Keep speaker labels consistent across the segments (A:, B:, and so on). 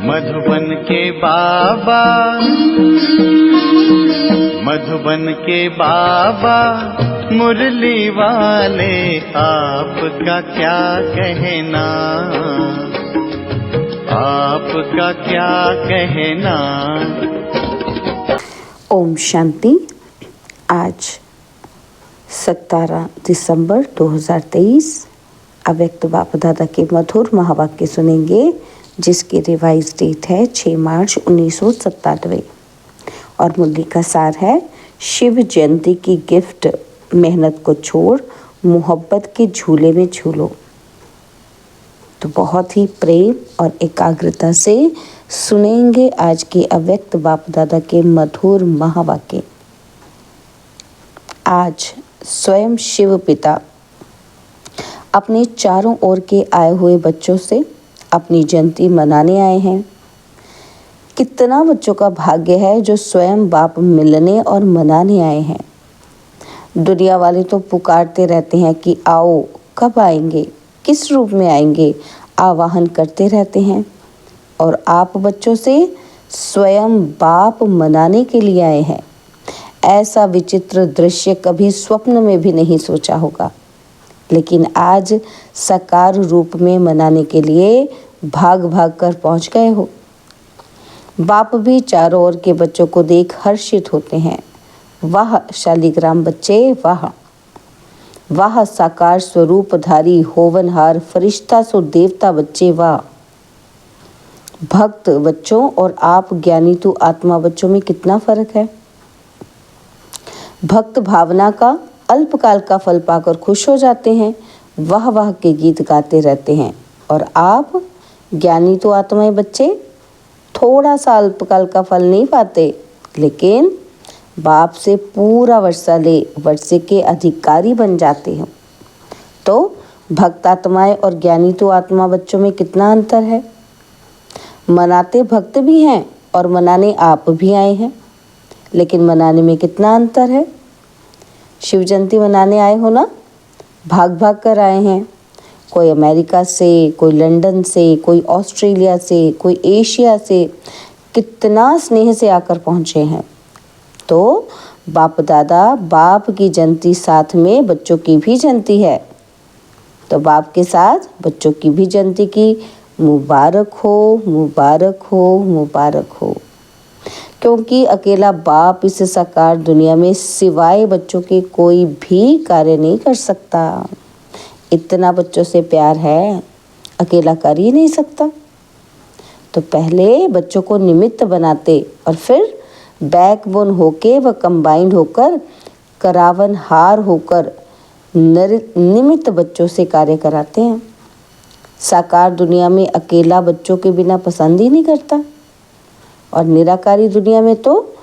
A: मधुबन के बाबा, मधुबन के बाबा मुरली वाले, आपका क्या कहना, आपका क्या कहना।
B: ओम शांति। आज 17 दिसंबर 2023 अव्यक्त बाप दादा के मधुर महावाक्य सुनेंगे, जिसकी रिवाइज डेट है 6 मार्च 1997 और मुरली का सार है, शिव जयंती की गिफ्ट, मेहनत को छोड़ मोहब्बत के झूले में झूलो। तो बहुत ही प्रेम और एकाग्रता से सुनेंगे आज के अव्यक्त बाप दादा के मधुर महावाक्य। आज स्वयं शिव पिता अपने चारों ओर के आए हुए बच्चों से अपनी जयंती मनाने आए हैं। कितना बच्चों का भाग्य है जो स्वयं बाप मिलने और मनाने आए हैं। दुनिया वाले तो पुकारते रहते हैं कि आओ, कब आएंगे, किस रूप में आएंगे, आवाहन करते रहते हैं, और आप बच्चों से स्वयं बाप मनाने के लिए आए हैं। ऐसा विचित्र दृश्य कभी स्वप्न में भी नहीं सोचा होगा, लेकिन आज साकार रूप में मनाने के लिए भाग भाग कर पहुंच गए हो। बाप भी चारों ओर के बच्चों को देख हर्षित होते हैं। वाह शालिग्राम बच्चे, वाह वाह साकार स्वरूपधारी होवनहार फरिश्ता सो देवता बच्चे, वाह। भक्त बच्चों और आप ज्ञानी तो आत्मा बच्चों में कितना फर्क है। भक्त भावना का अल्पकाल का फल पाकर खुश हो जाते हैं, वाह वाह के गीत गाते रहते हैं, और आप ज्ञानी तो आत्माएं बच्चे थोड़ा सा अल्पकाल का फल नहीं पाते, लेकिन बाप से पूरा वर्षा ले वर्षे के अधिकारी बन जाते हैं। तो भक्त आत्माएं और ज्ञानी तो आत्मा बच्चों में कितना अंतर है। मनाते भक्त भी हैं और मनाने आप भी आए हैं, लेकिन मनाने में कितना अंतर है। शिव जयंती मनाने आए हो ना, भाग भाग कर आए हैं। कोई अमेरिका से, कोई लंदन से, कोई ऑस्ट्रेलिया से, कोई एशिया से, कितना स्नेह से आकर पहुँचे हैं। तो बाप दादा, बाप की जयंती साथ में बच्चों की भी जयंती है, तो बाप के साथ बच्चों की भी जयंती की मुबारक हो, मुबारक हो, मुबारक हो। क्योंकि अकेला बाप इस साकार दुनिया में सिवाय बच्चों के कोई भी कार्य नहीं कर सकता। इतना बच्चों से प्यार है, अकेला कर ही नहीं सकता। तो पहले बच्चों को निमित्त बनाते और फिर बैकबोन होके व कंबाइंड होकर, करावन हार होकर निमित्त बच्चों से कार्य कराते हैं। साकार दुनिया में अकेला बच्चों के बिना पसंद ही नहीं करता, और निराकारी दुनिया में तो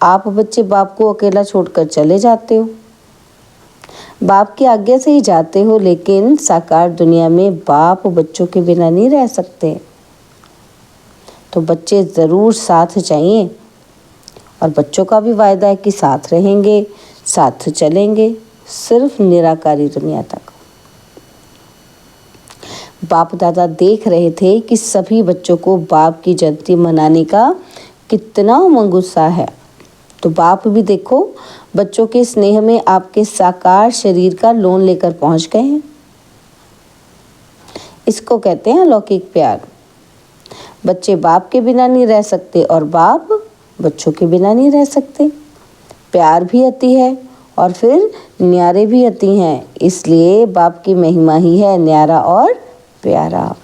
B: आप बच्चे बाप को अकेला छोड़कर चले जाते हो, बाप की आज्ञा से ही जाते हो, लेकिन साकार दुनिया में बाप बच्चों के बिना नहीं रह सकते। तो बच्चे ज़रूर साथ चाहिए, और बच्चों का भी वायदा है कि साथ रहेंगे, साथ चलेंगे, सिर्फ निराकारी दुनिया तक। बाप दादा देख रहे थे कि सभी बच्चों को बाप की जयंती मनाने का कितना उमंग उत्साह है। तो बाप भी देखो बच्चों के स्नेह में आपके साकार शरीर का लोन लेकर पहुंच गए हैं। इसको कहते हैं अलौकिक प्यार। बच्चे बाप के बिना नहीं रह सकते और बाप बच्चों के बिना नहीं रह सकते। प्यार भी अति है और फिर न्यारे भी अति हैं, इसलिए बाप की महिमा ही है न्यारा और प्यारा।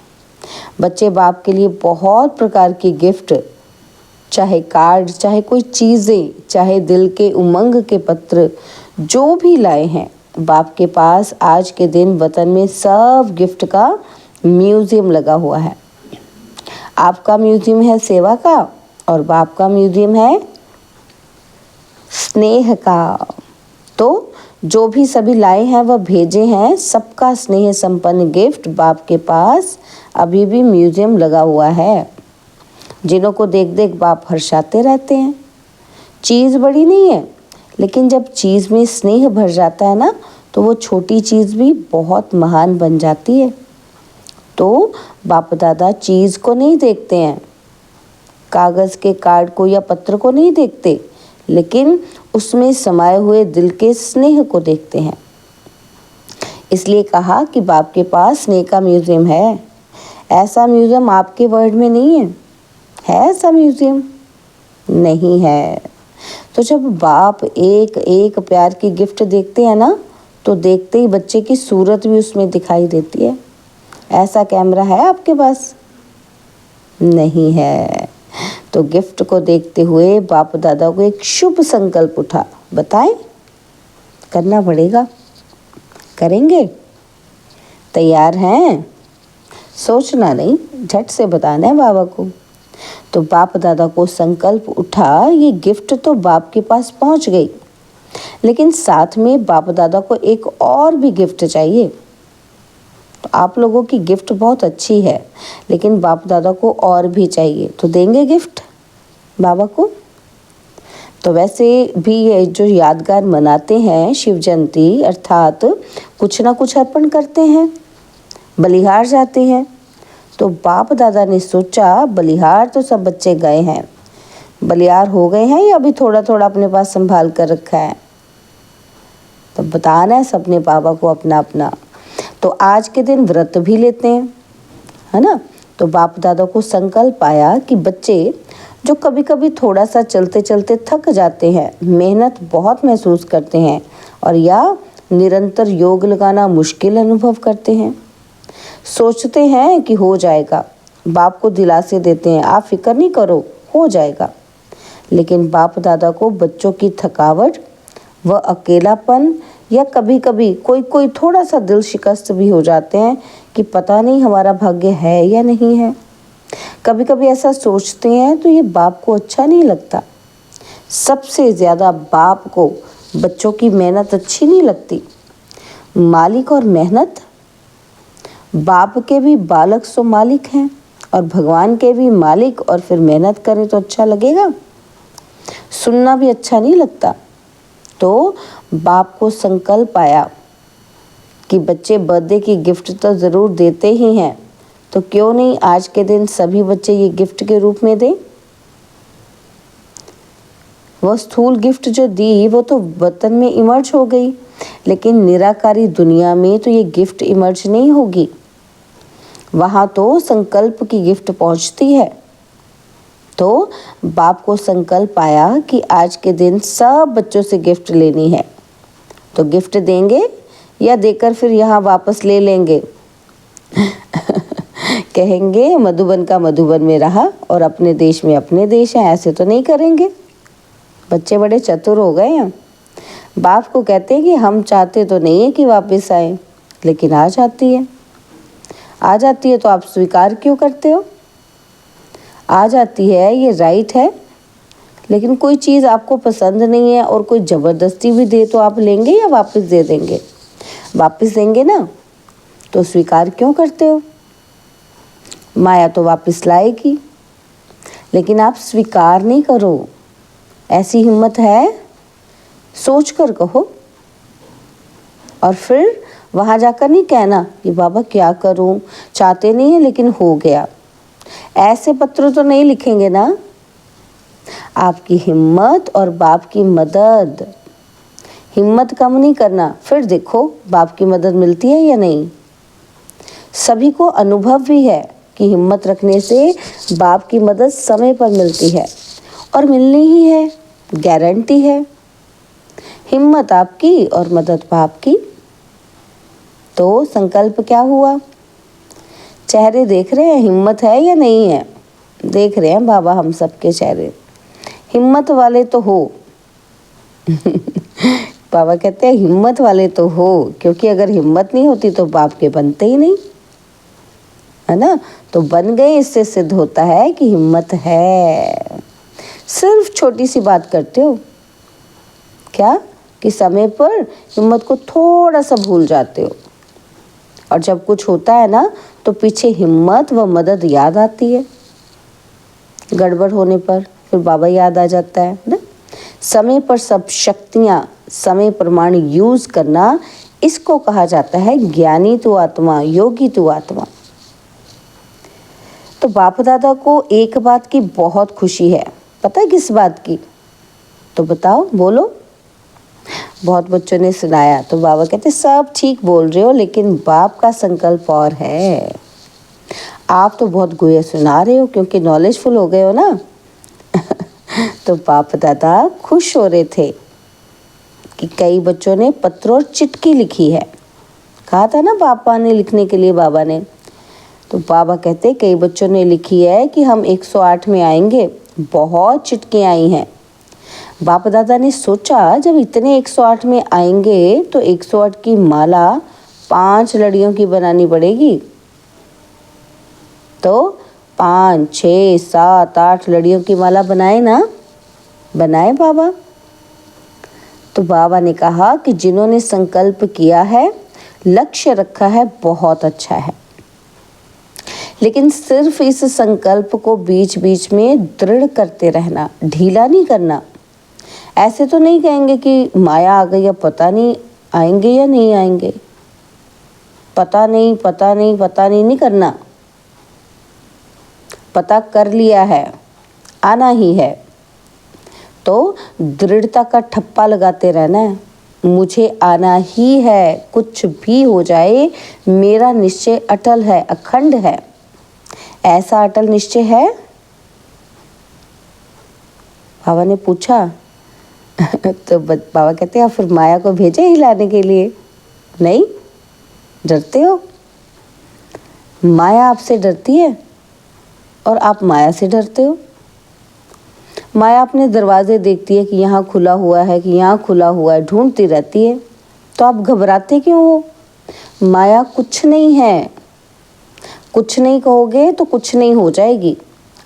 B: बच्चे बाप के लिए बहुत प्रकार की गिफ्ट, चाहे कार्ड, चाहे कोई चीज़ें, चाहे दिल के उमंग के पत्र, जो भी लाए हैं, बाप के पास आज के दिन वतन में सब गिफ्ट का म्यूज़ियम लगा हुआ है। आपका म्यूज़ियम है सेवा का और बाप का म्यूज़ियम है स्नेह का। तो जो भी सभी लाए हैं वह भेजे हैं, सबका स्नेह संपन्न गिफ्ट बाप के पास अभी भी म्यूज़ियम लगा हुआ है, जिन्हों को देख देख बाप हर्षाते रहते हैं। चीज़ बड़ी नहीं है, लेकिन जब चीज़ में स्नेह भर जाता है ना, तो वो छोटी चीज़ भी बहुत महान बन जाती है। तो बाप दादा चीज़ को नहीं देखते हैं, कागज़ के कार्ड को या पत्र को नहीं देखते, लेकिन उसमें समाये हुए दिल के स्नेह को देखते हैं। इसलिए कहा कि बाप के पास स्नेह का म्यूज़ियम है। ऐसा म्यूज़ियम आपके वर्ल्ड में नहीं है। है ऐसा म्यूज़ियम? नहीं है। तो जब बाप एक एक प्यार की गिफ्ट देखते हैं ना, तो देखते ही बच्चे की सूरत भी उसमें दिखाई देती है। ऐसा कैमरा है आपके पास? नहीं है। तो गिफ्ट को देखते हुए बाप दादा को एक शुभ संकल्प उठा। बताएं? करना पड़ेगा। करेंगे? तैयार हैं? सोचना नहीं, झट से बताना है बाबा को। तो बाप दादा को संकल्प उठा, ये गिफ्ट तो बाप के पास पहुंच गई, लेकिन साथ में बाप दादा को एक और भी गिफ्ट चाहिए। तो आप लोगों की गिफ्ट बहुत अच्छी है, लेकिन बाप दादा को और भी चाहिए, तो देंगे गिफ्ट बाबा को? तो वैसे भी ये जो यादगार मनाते हैं शिव जयंती, अर्थात कुछ ना कुछ अर्पण करते हैं, बलिहार जाते हैं। तो बाप दादा ने सोचा बलिहार तो सब बच्चे गए हैं, बलिहार हो गए हैं या अभी थोड़ा थोड़ा अपने पास संभाल कर रखा है? तो बताना है सबने बाबा को अपना अपना। तो आज के दिन व्रत भी लेते हैं, है ना। तो बाप दादा को संकल्प आया कि बच्चे जो कभी कभी थोड़ा सा चलते चलते थक जाते हैं, मेहनत बहुत महसूस करते हैं, और या निरंतर योग लगाना मुश्किल अनुभव करते हैं, सोचते हैं कि हो जाएगा, बाप को दिलासे देते हैं, आप फिक्र नहीं करो, हो जाएगा। लेकिन बाप दादा को बच्चों की थकावट व अकेलापन, या कभी कभी कोई थोड़ा सा दिल शिकस्त भी हो जाते हैं कि पता नहीं हमारा भाग्य है या नहीं है। कभी कभी ऐसा सोचते हैं तो ये बाप को अच्छा नहीं लगता। सबसे ज़्यादा बाप को बच्चों की मेहनत अच्छी नहीं लगती। मालिक और मेहनत, बाप के भी बालक सो मालिक हैं, और भगवान के भी मालिक, और फिर मेहनत करें तो अच्छा लगेगा? सुनना भी अच्छा नहीं लगता। तो बाप को संकल्प आया कि बच्चे बर्थडे की गिफ्ट तो ज़रूर देते ही हैं, तो क्यों नहीं आज के दिन सभी बच्चे ये गिफ्ट के रूप में दें। वो स्थूल गिफ्ट जो दी वो तो वतन में इमर्ज हो गई, लेकिन निराकारी दुनिया में तो ये गिफ्ट इमर्ज नहीं होगी। वहाँ तो संकल्प की गिफ्ट पहुँचती है। तो बाप को संकल्प आया कि आज के दिन सब बच्चों से गिफ्ट लेनी है। तो गिफ्ट देंगे या देकर फिर यहाँ वापस ले लेंगे? कहेंगे मधुबन का मधुबन में रहा और अपने देश में अपने देश है। ऐसे तो नहीं करेंगे। बच्चे बड़े चतुर हो गए हैं। बाप को कहते हैं कि हम चाहते तो नहीं है कि वापस आए, लेकिन आ जाती है। आ जाती है तो आप स्वीकार क्यों करते हो? आ जाती है, ये राइट है, लेकिन कोई चीज़ आपको पसंद नहीं है और कोई ज़बरदस्ती भी दे तो आप लेंगे या वापस दे देंगे? वापस देंगे ना, तो स्वीकार क्यों करते हो? माया तो वापस लाएगी, लेकिन आप स्वीकार नहीं करो। ऐसी हिम्मत है? सोच कर कहो। और फिर वहाँ जाकर नहीं कहना कि बाबा क्या करूँ, चाहते नहीं है लेकिन हो गया। ऐसे पत्र तो नहीं लिखेंगे ना। आपकी हिम्मत और बाप की मदद, हिम्मत कम नहीं करना, फिर देखो बाप की मदद मिलती है या नहीं। सभी को अनुभव भी है कि हिम्मत रखने से बाप की मदद समय पर मिलती है, और मिलनी ही है, गारंटी है। हिम्मत आपकी और मदद बाप की। तो संकल्प क्या हुआ? चेहरे देख रहे हैं, हिम्मत है या नहीं है? देख रहे हैं बाबा हम सबके चेहरे। हिम्मत वाले तो हो। बाबा कहते हैं हिम्मत वाले तो हो, क्योंकि अगर हिम्मत नहीं होती तो बाप के बनते ही नहीं, है ना। तो बन गए, इससे सिद्ध होता है कि हिम्मत है। सिर्फ छोटी सी बात करते हो क्या, कि समय पर हिम्मत को थोड़ा सा भूल जाते हो, और जब कुछ होता है ना तो पीछे हिम्मत व मदद याद आती है। गड़बड़ होने पर फिर बाबा याद आ जाता है ना। समय पर सब शक्तियाँ समय प्रमाण यूज करना, इसको कहा जाता है ज्ञानी तू आत्मा, योगी तू आत्मा। तो बाप दादा को एक बात की बहुत खुशी है। पता है किस बात की? तो बताओ, बोलो। बहुत बच्चों ने सुनाया तो बाबा कहते सब ठीक बोल रहे हो, लेकिन बाप का संकल्प और है। आप तो बहुत गुया सुना रहे हो क्योंकि नॉलेजफुल हो गए हो ना। तो बाप दादा खुश हो रहे थे कि कई बच्चों ने पत्र और चिट्ठी लिखी है। कहा था ना पापा ने लिखने के लिए, बाबा ने। तो बाबा कहते कई बच्चों ने लिखी है कि हम 108 में आएंगे। बहुत चिट्ठियाँ आई हैं। बाप दादा ने सोचा जब इतने 108 में आएंगे तो 108 की माला 5 लड़ियों की बनानी पड़ेगी। तो 5, 6, 7, 8 लड़ियों की माला बनाए ना, बनाए बाबा। तो बाबा ने कहा कि जिन्होंने संकल्प किया है, लक्ष्य रखा है, बहुत अच्छा है, लेकिन सिर्फ इस संकल्प को बीच बीच में दृढ़ करते रहना, ढीला नहीं करना। ऐसे तो नहीं कहेंगे कि माया आ गई, अब पता नहीं आएंगे या नहीं आएंगे, पता नहीं पता नहीं पता नहीं करना। पता कर लिया है, आना ही है, तो दृढ़ता का ठप्पा लगाते रहना है। मुझे आना ही है, कुछ भी हो जाए, मेरा निश्चय अटल है, अखंड है। ऐसा अटल निश्चय है? बाबा ने पूछा। तो बाबा कहते हैं फिर माया को भेजे हिलाने के लिए? नहीं, डरते हो। माया आपसे डरती है और आप माया से डरते हो। माया अपने दरवाजे देखती है कि यहाँ खुला हुआ है, कि यहाँ खुला हुआ है, ढूंढती रहती है। तो आप घबराते क्यों हो? माया कुछ नहीं है। कुछ नहीं कहोगे तो कुछ नहीं हो जाएगी।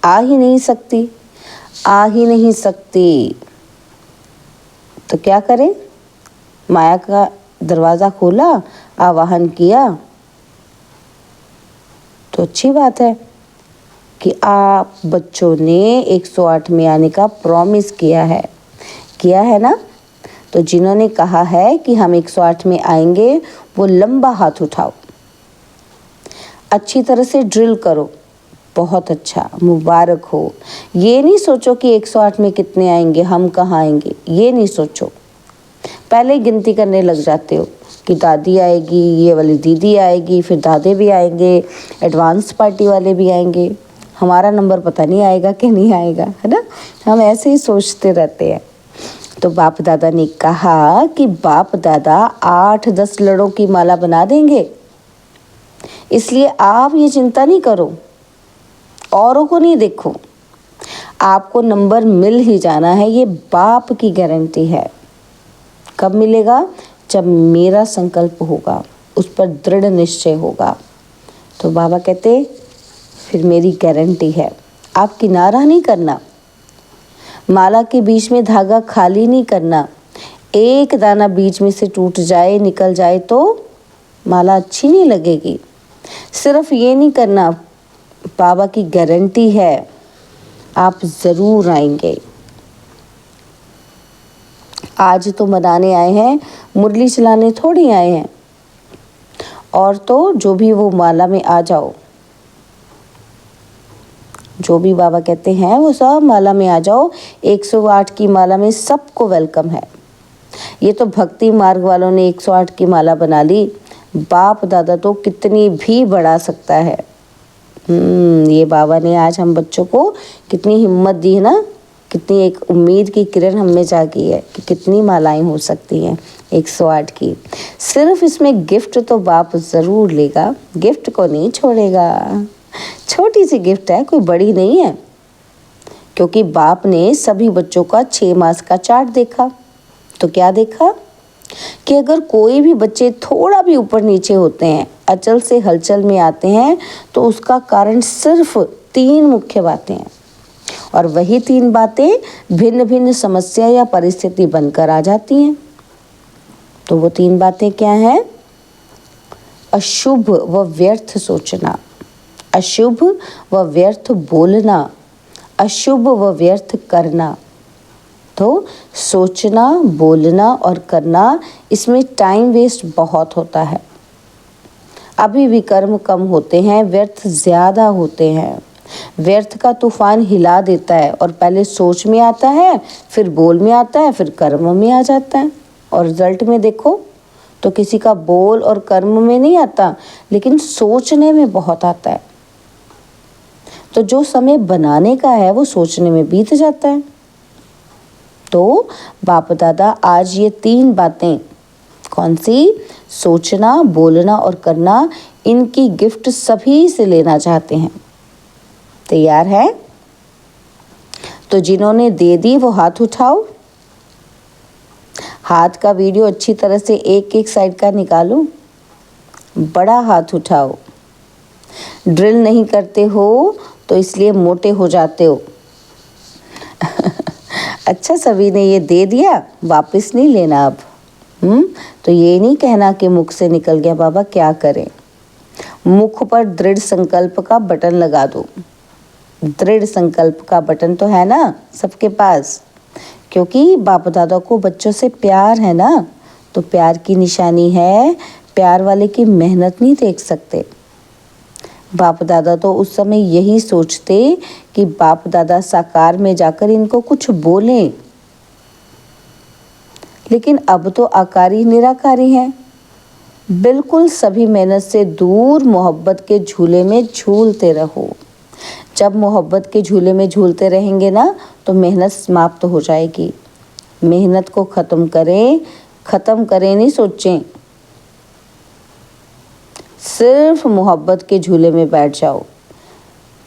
B: आ ही नहीं सकती, आ ही नहीं सकती। तो क्या करें? माया का दरवाज़ा खोला, आवाहन किया, तो अच्छी बात है कि आप बच्चों ने 108 में आने का प्रॉमिस किया है ना। तो जिन्होंने कहा है कि हम 108 में आएंगे, वो लंबा हाथ उठाओ, अच्छी तरह से ड्रिल करो। बहुत अच्छा, मुबारक हो। ये नहीं सोचो कि 108 में कितने आएंगे, हम कहाँ आएंगे, ये नहीं सोचो। पहले ही गिनती करने लग जाते हो कि दादी आएगी, ये वाली दीदी आएगी, फिर दादे भी आएंगे, एडवांस पार्टी वाले भी आएंगे, हमारा नंबर पता नहीं आएगा कि नहीं आएगा, है ना। हम ऐसे ही सोचते रहते हैं। तो बाप दादा ने कहा कि बाप दादा 8-10 लड़ों की माला बना देंगे, इसलिए आप ये चिंता नहीं करो, औरों को नहीं देखो, आपको नंबर मिल ही जाना है। ये बाप की गारंटी है। कब मिलेगा? जब मेरा संकल्प होगा, उस पर दृढ़ निश्चय होगा। तो बाबा कहते फिर मेरी गारंटी है। आप किनारा नहीं करना, माला के बीच में धागा खाली नहीं करना। एक दाना बीच में से टूट जाए, निकल जाए तो माला अच्छी नहीं लगेगी। सिर्फ ये नहीं करना, बाबा की गारंटी है आप ज़रूर आएंगे। आज तो मनाने आए हैं, मुरली चलाने थोड़ी आए हैं। और तो जो भी वो माला में आ जाओ, जो भी बाबा कहते हैं वो सब माला में आ जाओ। 108 की माला में सबको वेलकम है। ये तो भक्ति मार्ग वालों ने 108 की माला बना ली, बाप दादा तो कितनी भी बढ़ा सकता है। ये बाबा ने आज हम बच्चों को कितनी हिम्मत दी है ना, कितनी एक उम्मीद की किरण हम में जागी है कि कितनी मालाएं हो सकती हैं 108 की। सिर्फ इसमें गिफ्ट तो बाप ज़रूर लेगा, गिफ्ट को नहीं छोड़ेगा। छोटी सी गिफ्ट है, कोई बड़ी नहीं है, क्योंकि बाप ने सभी बच्चों का 6 मास का चार्ट देखा। तो क्या देखा कि अगर कोई भी बच्चे थोड़ा भी ऊपर नीचे होते हैं, अचल से हलचल में आते हैं, तो उसका कारण सिर्फ 3 मुख्य बातें हैं। और वही 3 बातें भिन्न भिन्न समस्या या परिस्थिति बनकर आ जाती हैं। तो वो 3 बातें क्या हैं? अशुभ व व्यर्थ सोचना, अशुभ व व्यर्थ बोलना, अशुभ व व्यर्थ करना। तो सोचना, बोलना और करना, इसमें टाइम वेस्ट बहुत होता है। अभी भी कर्म कम होते हैं, व्यर्थ ज़्यादा होते हैं। व्यर्थ का तूफान हिला देता है और पहले सोच में आता है, फिर बोल में आता है, फिर कर्म में आ जाता है। और रिजल्ट में देखो तो किसी का बोल और कर्म में नहीं आता, लेकिन सोचने में बहुत आता है। तो जो समय बनाने का है वो सोचने में बीत जाता है। तो बाप दादा आज ये 3 बातें, कौन सी? सोचना, बोलना और करना, इनकी गिफ्ट सभी से लेना चाहते हैं। तैयार है? तो जिन्होंने दे दी वो हाथ उठाओ। हाथ का वीडियो अच्छी तरह से एक एक साइड का निकालो, बड़ा हाथ उठाओ। ड्रिल नहीं करते हो तो इसलिए मोटे हो जाते हो। अच्छा, सभी ने ये दे दिया, वापस नहीं लेना अब। तो ये नहीं कहना कि मुख से निकल गया, बाबा क्या करें। मुख पर दृढ़ संकल्प का बटन लगा दो। दृढ़ संकल्प का बटन तो है ना सबके पास, क्योंकि बाप दादा को बच्चों से प्यार है ना, तो प्यार की निशानी है। प्यार वाले की मेहनत नहीं देख सकते। बाप दादा तो उस समय यही सोचते कि बाप दादा साकार में जाकर इनको कुछ बोलें, लेकिन अब तो आकारी निराकारी हैं। बिल्कुल सभी मेहनत से दूर मोहब्बत के झूले में झूलते रहो। जब मोहब्बत के झूले में झूलते रहेंगे ना तो मेहनत समाप्त हो जाएगी। मेहनत को ख़त्म करें नहीं सोचें, सिर्फ मोहब्बत के झूले में बैठ जाओ,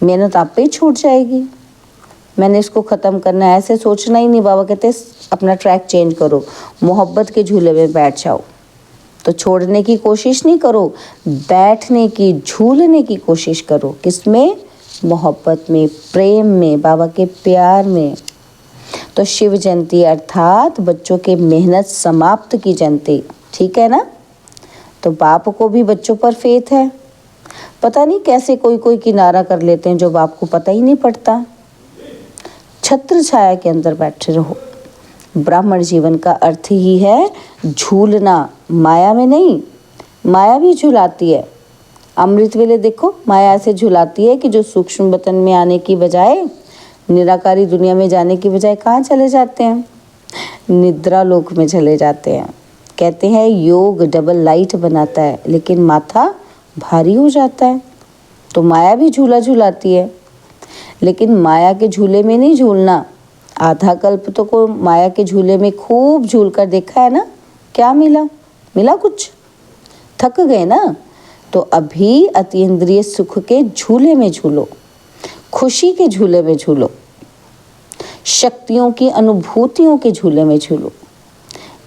B: मेहनत आप पे ही छूट जाएगी। मैंने इसको ख़त्म करना है ऐसे सोचना ही नहीं। बाबा कहते अपना ट्रैक चेंज करो, मोहब्बत के झूले में बैठ जाओ। तो छोड़ने की कोशिश नहीं करो, बैठने की, झूलने की कोशिश करो। किसमें? मोहब्बत में, प्रेम में, बाबा के प्यार में। तो शिव जयंती अर्थात बच्चों के मेहनत समाप्त की जयंती, ठीक है ना? तो बाप को भी बच्चों पर फेथ है। पता नहीं कैसे कोई किनारा कर लेते हैं जो बाप को पता ही नहीं पड़ता। छत्र छाया के अंदर बैठे रहो। ब्राह्मण जीवन का अर्थ ही है झूलना, माया में नहीं। माया भी झुलाती है। अमृत वेले देखो माया ऐसे झुलाती है कि जो सूक्ष्म वतन में आने की बजाय, निराकारी दुनिया में जाने की बजाय कहाँ चले जाते हैं? निद्रा लोक में चले जाते हैं। कहते हैं योग डबल लाइट बनाता है, लेकिन माथा भारी हो जाता है। तो माया भी झूला झुलाती है, लेकिन माया के झूले में नहीं झूलना। आधा कल्प तो को माया के झूले में खूब झूल कर देखा है ना, क्या मिला कुछ? थक गए ना। तो अभी अतीन्द्रिय सुख के झूले में झूलो, खुशी के झूले में झूलो, शक्तियों की अनुभूतियों के झूले में झूलो।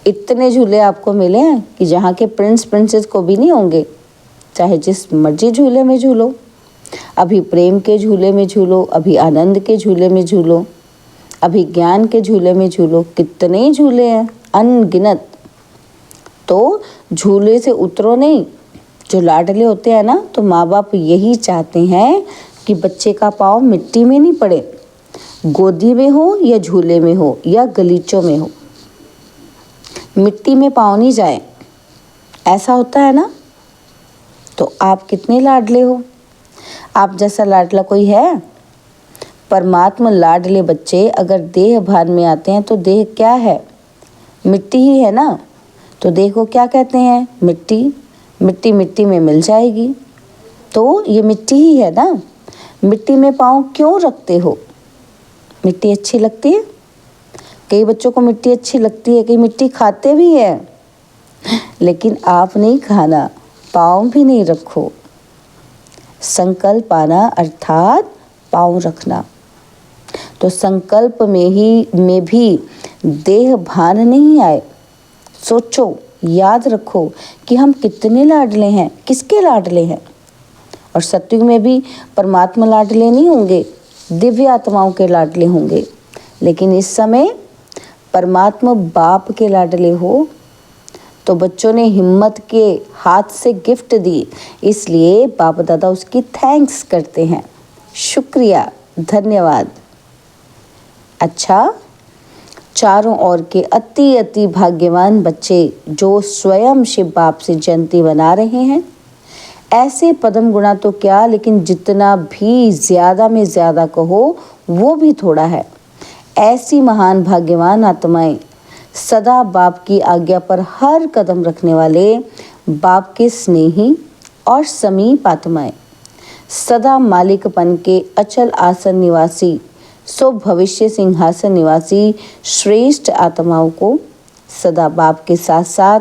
B: इतने झूले आपको मिले हैं कि जहाँ के प्रिंस प्रिंसेस को भी नहीं होंगे। चाहे जिस मर्जी झूले में झूलो, अभी प्रेम के झूले में झूलो, अभी आनंद के झूले में झूलो, अभी ज्ञान के झूले में झूलो। कितने झूले हैं, अनगिनत। तो झूले से उतरो नहीं। जो लाडले होते हैं ना, तो माँ बाप यही चाहते हैं कि बच्चे का पाँव मिट्टी में नहीं पड़े, गोदी में हो या झूले में हो या गलीचों में हो, मिट्टी में पाँव नहीं जाए। ऐसा होता है ना। तो आप कितने लाडले हो? आप जैसा लाडला कोई है? परमात्मा लाडले बच्चे अगर देह भान में आते हैं तो देह क्या है? मिट्टी ही है ना। तो देह को क्या कहते हैं? मिट्टी। मिट्टी मिट्टी में मिल जाएगी। तो ये मिट्टी ही है ना। मिट्टी में पाँव क्यों रखते हो? मिट्टी अच्छी लगती है। कई बच्चों को मिट्टी अच्छी लगती है, कई मिट्टी खाते भी हैं, लेकिन आप नहीं खाना, पाँव भी नहीं रखो। संकल्प आना अर्थात पाँव रखना। तो संकल्प में भी देह भान नहीं आए। सोचो, याद रखो कि हम कितने लाडले हैं, किसके लाडले हैं। और सत्युग में भी परमात्मा लाडले नहीं होंगे, दिव्य आत्माओं के लाडले होंगे। लेकिन इस समय परमात्मा बाप के लाडले हो। तो बच्चों ने हिम्मत के हाथ से गिफ्ट दी, इसलिए बाप दादा उसकी थैंक्स करते हैं। शुक्रिया, धन्यवाद। अच्छा, चारों ओर के अति अति भाग्यवान बच्चे जो स्वयं शिव बाप से जयंती बना रहे हैं, ऐसे पदम गुणा तो क्या, लेकिन जितना भी ज्यादा में ज्यादा कहो वो भी थोड़ा है। ऐसी महान भाग्यवान आत्माएं, सदा बाप की आज्ञा पर हर कदम रखने वाले, बाप के स्नेही और समीप आत्माएं, सदा मालिकपन के अचल आसन निवासी, सो भविष्य सिंहासन निवासी श्रेष्ठ आत्माओं को सदा बाप के साथ साथ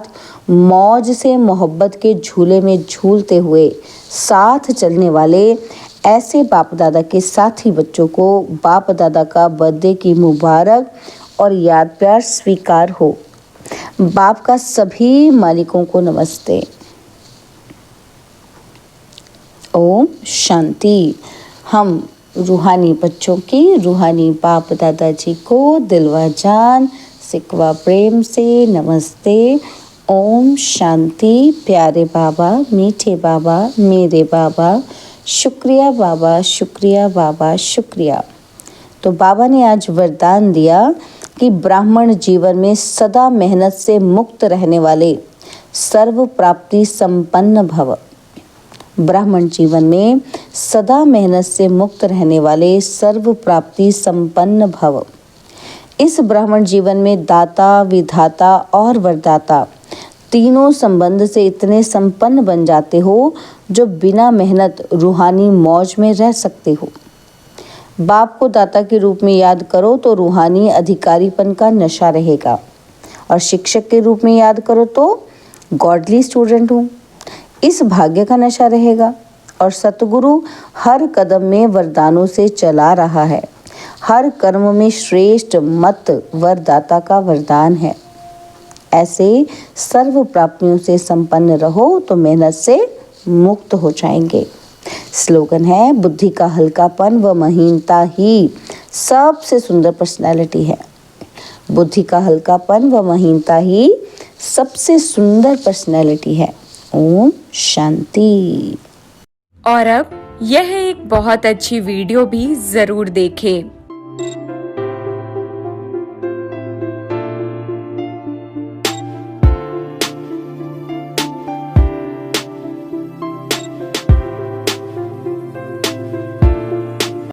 B: मौज से मोहब्बत के झूले में झूलते हुए साथ चलने वाले ऐसे बाप दादा के साथी बच्चों को बाप दादा का बर्थडे की मुबारक और याद प्यार स्वीकार हो। बाप का सभी मालिकों को नमस्ते। ओम शांति। हम रूहानी बच्चों की रूहानी बाप दादाजी को दिलवा जान सिकवा प्रेम से नमस्ते। ओम शांति। प्यारे बाबा, मीठे बाबा, मेरे बाबा, शुक्रिया बाबा, शुक्रिया बाबा, शुक्रिया। तो बाबा ने आज वरदान दिया कि ब्राह्मण जीवन में सदा मेहनत से मुक्त रहने वाले सर्व प्राप्ति संपन्न भव। ब्राह्मण जीवन में सदा मेहनत से मुक्त रहने वाले सर्व प्राप्ति संपन्न भव। इस ब्राह्मण जीवन में दाता, विधाता और वरदाता तीनों संबंध से इतने संपन्न बन जाते हो जो बिना मेहनत रूहानी मौज में रह सकते हो। बाप को दाता के रूप में याद करो तो रूहानी अधिकारीपन का नशा रहेगा, और शिक्षक के रूप में याद करो तो गॉडली स्टूडेंट हूँ, इस भाग्य का नशा रहेगा। और सतगुरु हर कदम में वरदानों से चला रहा है, हर कर्म में श्रेष्ठ मत वरदाता का वरदान है। ऐसे सर्व प्राप्तियों से संपन्न रहो तो मेहनत से मुक्त हो जाएंगे। स्लोगन है, बुद्धि का हल्कापन व महीनता ही सबसे सुंदर पर्सनैलिटी है। बुद्धि का हल्कापन व महीनता ही सबसे सुंदर पर्सनैलिटी है। ओम शांति।
C: और अब यह एक बहुत अच्छी वीडियो भी जरूर देखें।